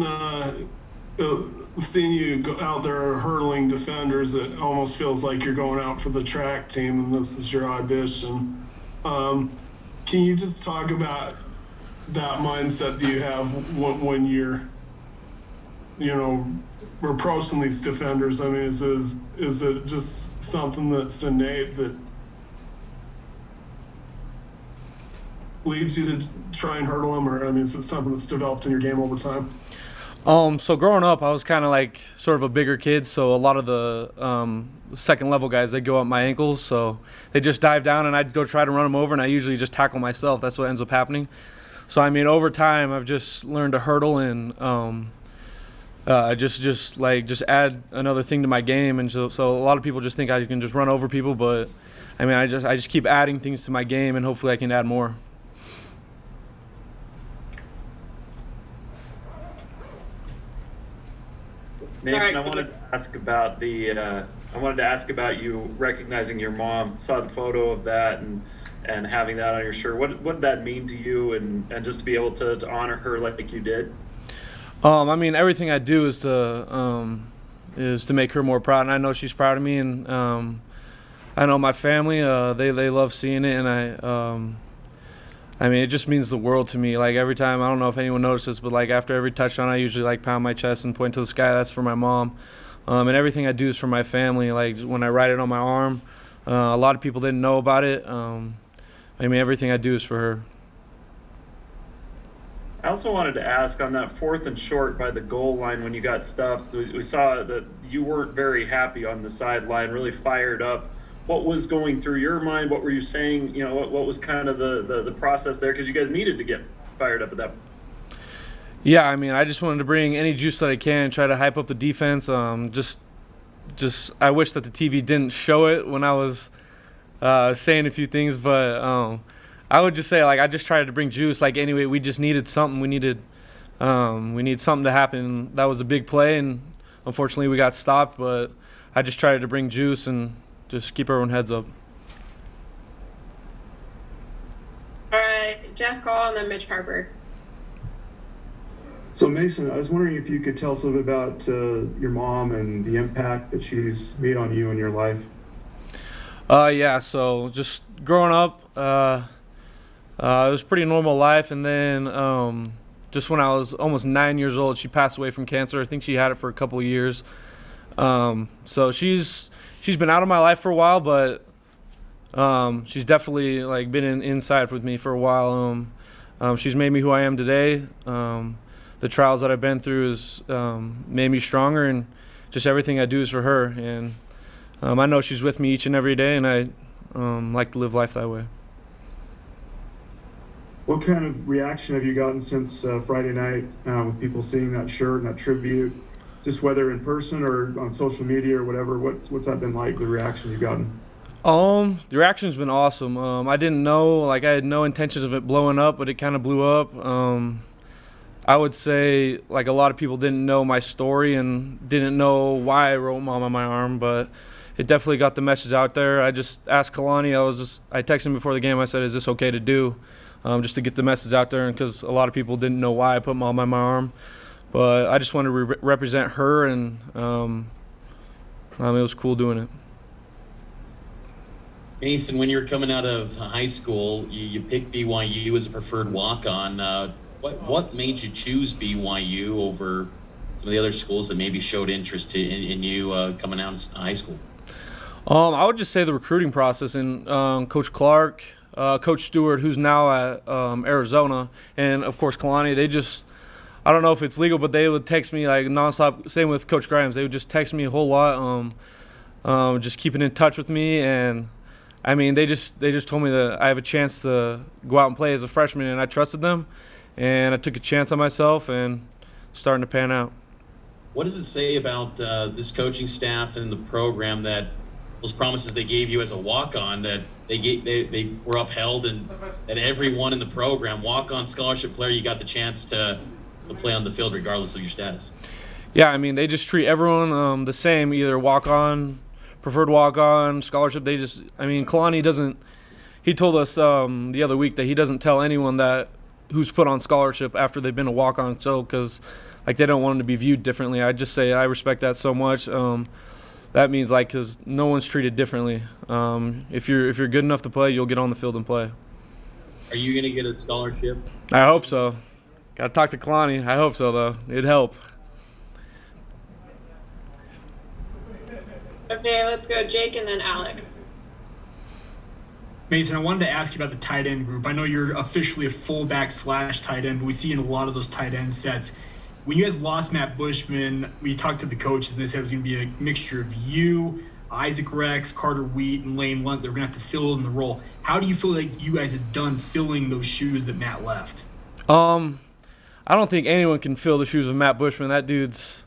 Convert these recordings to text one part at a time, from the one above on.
and seeing you go out there hurdling defenders, it almost feels like you're going out for the track team and this is your audition. Can you just talk about that mindset do you have when you're, approaching these defenders? I mean, is it just something that's innate that leads you to try and hurdle them, or I mean, is it something that's developed in your game over time? So growing up, I was kind of like sort of a bigger kid, so a lot of the second level guys, they go up my ankles, so they just dive down and I'd go try to run them over, and I usually just tackle myself. That's what ends up happening. So I mean, over time, I've just learned to hurdle and just add another thing to my game, and so a lot of people just think I can just run over people, but I mean, I just keep adding things to my game, and hopefully I can add more. Mason, I wanted to ask about you recognizing your mom. Saw the photo of that and having that on your shirt. What did that mean to you, and just to be able to honor her like you did? I mean, everything I do is to make her more proud, and I know she's proud of me, and I know my family, they love seeing it, and I mean, it just means the world to me. Like, every time, I don't know if anyone notices, but like after every touchdown, I usually like pound my chest and point to the sky. That's for my mom. And everything I do is for my family. Like when I write it on my arm, a lot of people didn't know about it. I mean, everything I do is for her. I also wanted to ask on that 4th and short by the goal line when you got stuffed, we saw that you weren't very happy on the sideline, really fired up. What was going through your mind? What were you saying? What was kind of the process there? Because you guys needed to get fired up at that point. Yeah, I mean, I just wanted to bring any juice that I can, try to hype up the defense. Just I wish that the TV didn't show it when I was saying a few things, but I would just say, like, I just tried to bring juice. Like, anyway, we just needed something. We need something to happen. That was a big play, and unfortunately we got stopped, but I just tried to bring juice and just keep everyone's heads up. All right, Jeff Call and then Mitch Harper. So Mason, I was wondering if you could tell us a little bit about your mom and the impact that she's made on you in your life. Yeah, so just growing up, it was a pretty normal life, and then just when I was almost 9 years old, she passed away from cancer. I think she had it for a couple of years. So she's been out of my life for a while, but she's definitely like been inside with me for a while. She's made me who I am today. The trials that I've been through has made me stronger, and just everything I do is for her. And I know she's with me each and every day, and I like to live life that way. What kind of reaction have you gotten since Friday night with people seeing that shirt and that tribute? Just whether in person or on social media or whatever, what's that been like, the reaction you've gotten? The reaction's been awesome. I didn't know, like, I had no intentions of it blowing up, but it kind of blew up. I would say, like, a lot of people didn't know my story and didn't know why I wrote Mom on my arm, but it definitely got the message out there. I just asked Kalani, I texted him before the game, I said, is this okay to do? Just to get the message out there, because a lot of people didn't know why I put Mom on my arm. But I just wanted to represent her, and it was cool doing it. Mason, when you were coming out of high school, you picked BYU as a preferred walk-on. What made you choose BYU over some of the other schools that maybe showed interest in you coming out of high school? I would just say the recruiting process, and Coach Clark, Coach Stewart, who's now at Arizona, and, of course, Kalani, they just – I don't know if it's legal, but they would text me like nonstop. Same with Coach Grimes. They would just text me a whole lot, just keeping in touch with me. And, I mean, they just told me that I have a chance to go out and play as a freshman, and I trusted them. And I took a chance on myself, and starting to pan out. What does it say about this coaching staff and the program that those promises they gave you as a walk-on, that they were upheld, and that everyone in the program, walk-on scholarship player, you got the chance to play on the field regardless of your status? Yeah, I mean, they just treat everyone the same, either walk-on, preferred walk-on, scholarship. Kalani doesn't – he told us the other week that he doesn't tell anyone that who's put on scholarship after they've been a walk-on, so because like they don't want them to be viewed differently. I just say I respect that so much. That means like because no one's treated differently. If you're good enough to play, you'll get on the field and play. Are you gonna get a scholarship? I hope so. Got to talk to Kalani. I hope so though. It'd help. Okay, let's go Jake and then Alex. Mason, I wanted to ask you about the tight end group. I know you're officially a fullback / tight end, but we see in a lot of those tight end sets. When you guys lost Matt Bushman, we talked to the coaches and they said it was going to be a mixture of you, Isaac Rex, Carter Wheat, and Lane Lunt. They're going to have to fill in the role. How do you feel like you guys have done filling those shoes that Matt left? I don't think anyone can fill the shoes of Matt Bushman. That dude's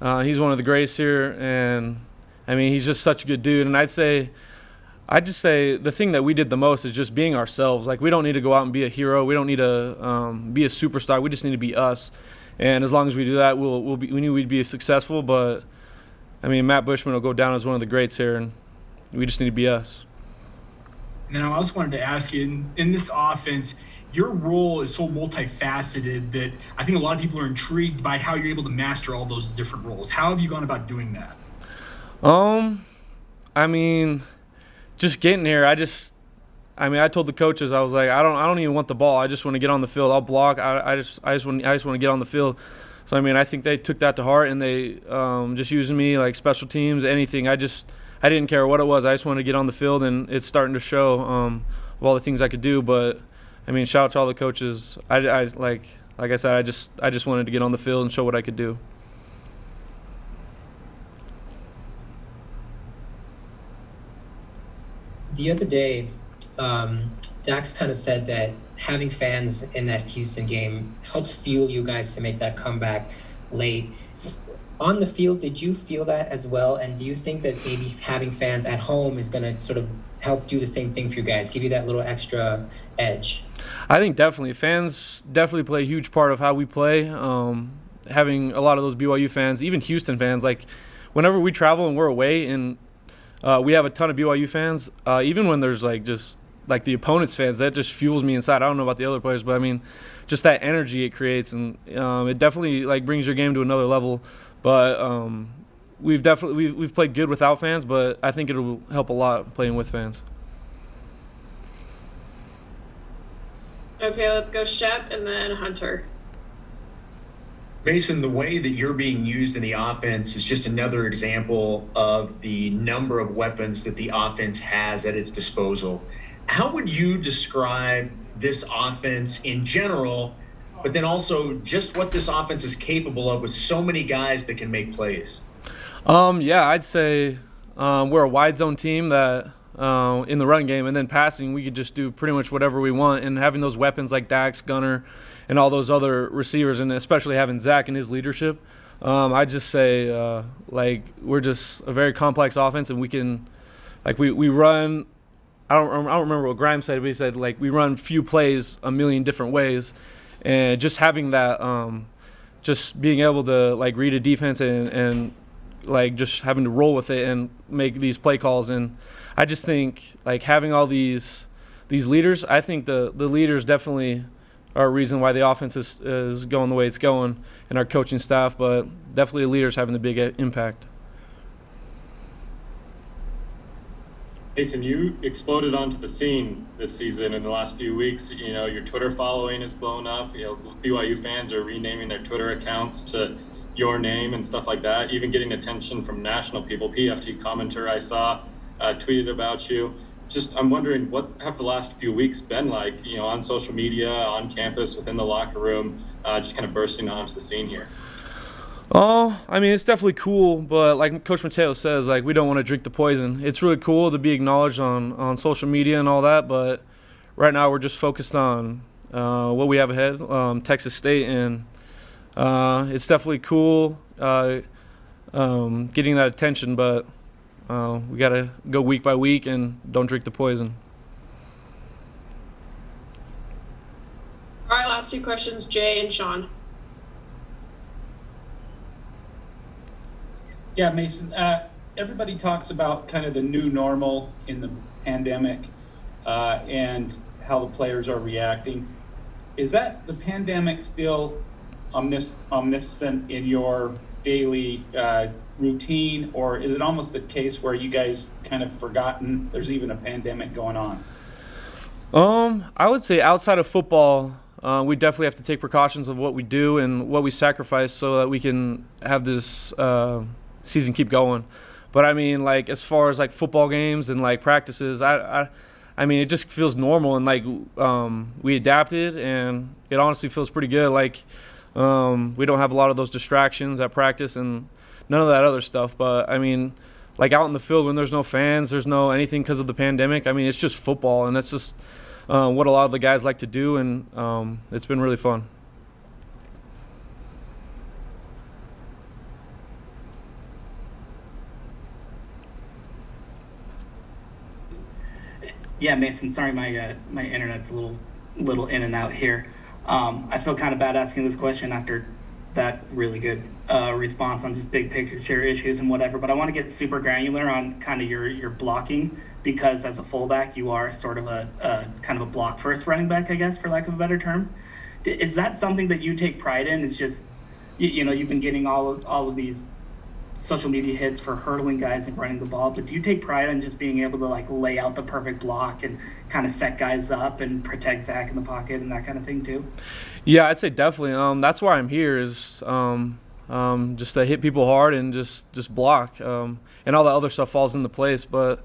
he's one of the greatest here, and I mean he's just such a good dude. And I'd just say the thing that we did the most is just being ourselves. Like we don't need to go out and be a hero. We don't need to be a superstar. We just need to be us. And as long as we do that, we knew we'd be successful. But I mean, Matt Bushman will go down as one of the greats here, and we just need to be us. And then I also wanted to ask you, in this offense, your role is so multifaceted that I think a lot of people are intrigued by how you're able to master all those different roles. How have you gone about doing that? I mean, just getting here. I told the coaches, I was like, I don't even want the ball. I just want to get on the field. I'll block. I just want to get on the field. So I mean, I think they took that to heart, and they just using me like special teams, anything. I didn't care what it was. I just wanted to get on the field, and it's starting to show of all the things I could do. But I mean, shout out to all the coaches. Like I said, I just wanted to get on the field and show what I could do. The other day, Dax kind of said that having fans in that Houston game helped fuel you guys to make that comeback late. On the field, did you feel that as well? And do you think that maybe having fans at home is going to sort of help do the same thing for you guys, give you that little extra edge? I think definitely. Fans definitely play a huge part of how we play. Having a lot of those BYU fans, even Houston fans, like whenever we travel and we're away and we have a ton of BYU fans, even when there's like just like the opponent's fans, that just fuels me inside. I don't know about the other players, but I mean, just that energy it creates, and it definitely like brings your game to another level. But we've played good without fans, but I think it'll help a lot playing with fans. Okay, let's go Shep and then Hunter. Mason, the way that you're being used in the offense is just another example of the number of weapons that the offense has at its disposal. How would you describe this offense in general, but then also just what this offense is capable of with so many guys that can make plays? Yeah, I'd say we're a wide zone team that in the run game, and then passing, we could just do pretty much whatever we want. And having those weapons like Dax, Gunner, and all those other receivers, and especially having Zach and his leadership, I'd just say like we're just a very complex offense, and we can like we run. I don't remember what Grimes said, but he said like we run few plays a million different ways, and just having that, just being able to like read a defense and like just having to roll with it and make these play calls. And I just think like having all these leaders, I think the leaders definitely are a reason why the offense is going the way it's going, and our coaching staff, but definitely the leaders having the big impact. Mason, you exploded onto the scene this season in the last few weeks. You know, your Twitter following has blown up. You know, BYU fans are renaming their Twitter accounts to your name and stuff like that, even getting attention from national people. PFT commenter I saw tweeted about you. Just, I'm wondering, what have the last few weeks been like, you know, on social media, on campus, within the locker room, just kind of bursting onto the scene here? Oh, I mean, it's definitely cool, but like Coach Mateo says, like we don't want to drink the poison. It's really cool to be acknowledged on social media and all that, but right now we're just focused on what we have ahead, Texas State, and it's definitely cool getting that attention, but we got to go week by week and don't drink the poison. All right, last two questions, Jay and Sean. Yeah, Mason, everybody talks about kind of the new normal in the pandemic and how the players are reacting. is that the pandemic still omniscient in your daily routine, or is it almost a case where you guys kind of forgotten there's even a pandemic going on? I would say outside of football, we definitely have to take precautions of what we do and what we sacrifice so that we can have this season keep going. But I mean, like as far as like football games and like practices, I mean, it just feels normal and like we adapted, and it honestly feels pretty good. Like we don't have a lot of those distractions at practice and none of that other stuff. But I mean, like out in the field when there's no fans, there's no anything because of the pandemic. I mean, it's just football, and that's just what a lot of the guys like to do, and it's been really fun. Yeah, Mason. Sorry, my internet's a little in and out here. I feel kind of bad asking this question after that really good response on just big picture issues and whatever. But I want to get super granular on kind of your blocking, because as a fullback, you are sort of a kind of a block first running back, I guess, for lack of a better term. Is that something that you take pride in? It's just you know, you've been getting all of these social media hits for hurdling guys and running the ball, but do you take pride in just being able to like lay out the perfect block and kind of set guys up and protect Zach in the pocket and that kind of thing too? Yeah, I'd say definitely. That's why I'm here is just to hit people hard and just block, and all the other stuff falls into place. But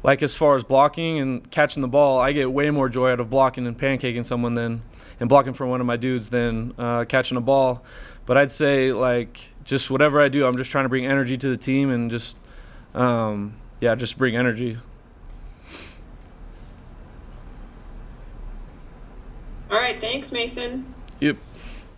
like as far as blocking and catching the ball, I get way more joy out of blocking and pancaking someone and blocking for one of my dudes than catching a ball. But I'd say like just whatever I do, I'm just trying to bring energy to the team and just just bring energy. All right, thanks, Mason. Yep.